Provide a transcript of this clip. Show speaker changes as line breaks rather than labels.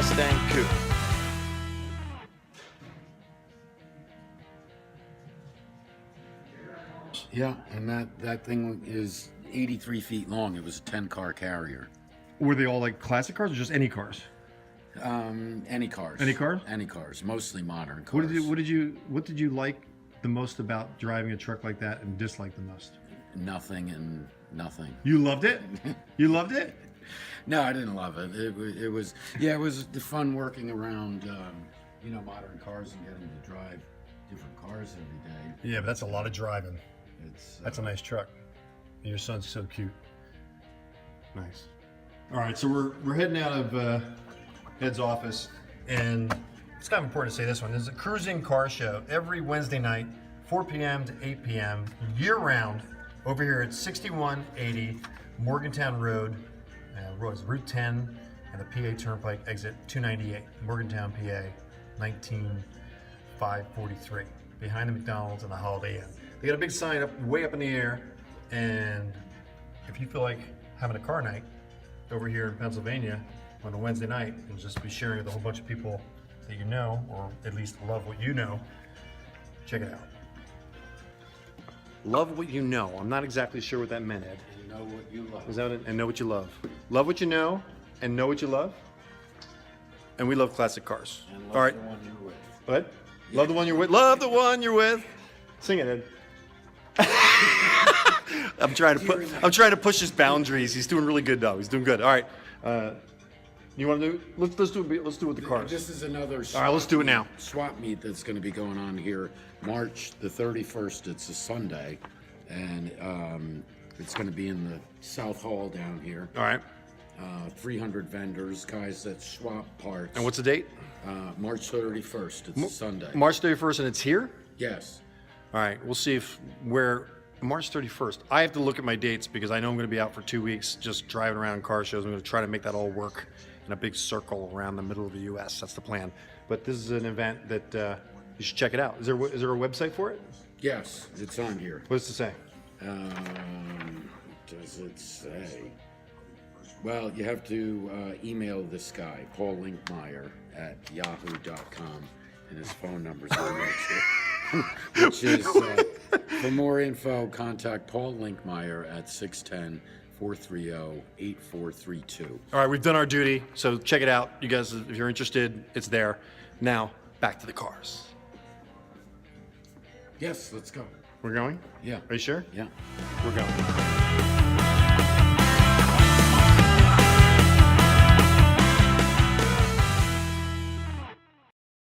Mustang Coupe.
Yeah, and that thing is 83 feet long. It was a 10-car carrier.
Were they all like classic cars or just any cars?
Any cars.
Any cars?
Any cars. Mostly modern cars.
What did you like the most about driving a truck like that and dislike the most?
Nothing and nothing.
You loved it? You loved it?
No, I didn't love it. It was the fun working around modern cars and getting to drive different cars every day.
Yeah, but that's a lot of driving. That's a nice truck. Your son's so cute. Nice. All right, so we're heading out of Ed's office, and it's kind of important to say this one. There's a cruising car show every Wednesday night, 4 p.m. to 8 p.m. year-round over here at 6180 Morgantown Road, Route 10, and the PA Turnpike exit 298, Morgantown, PA, 19543, behind the McDonald's and the Holiday Inn. They got a big sign up, way up in the air, and if you feel like having a car night over here in Pennsylvania on a Wednesday night and just be sharing with a whole bunch of people that you know, or at least love what you know, check it out. Love what you know. I'm not exactly sure what that meant, Ed.
And know what you love.
Is that it? And know what you love. Love what you know and know what you love. And we love classic cars.
And love
all right.
the one you're with.
What? Yeah. Love the one you're with. Love the one you're with. Sing it, Ed. I'm trying to push his boundaries. He's doing really good though. He's doing good. All right. You want to do? Let's do it with the cars.
This is another.
All right. Let's do it now.
Swap meet that's going to be going on here, March the 31st. It's a Sunday, and it's going to be in the South Hall down here.
All right.
300 vendors, guys that swap parts.
And what's the date?
March 31st. It's a Sunday.
March 31st, and it's here?
Yes.
All right. We'll see if March 31st. I have to look at my dates because I know I'm going to be out for 2 weeks just driving around car shows. I'm going to try to make that all work in a big circle around the middle of the U.S. That's the plan. But this is an event that you should check it out. Is there a website for it?
Yes, it's on here.
What does it say?
Does it say? Well, you have to email this guy, Paul Linkmeyer, at yahoo.com, and his phone number's on there too. Which is, for more info, contact Paul Linkmeyer at 610-430-8432.
All right, we've done our duty, so check it out. You guys, if you're interested, it's there. Now, back to the cars.
Yes, let's go.
We're going?
Yeah.
Are you sure?
Yeah.
We're going.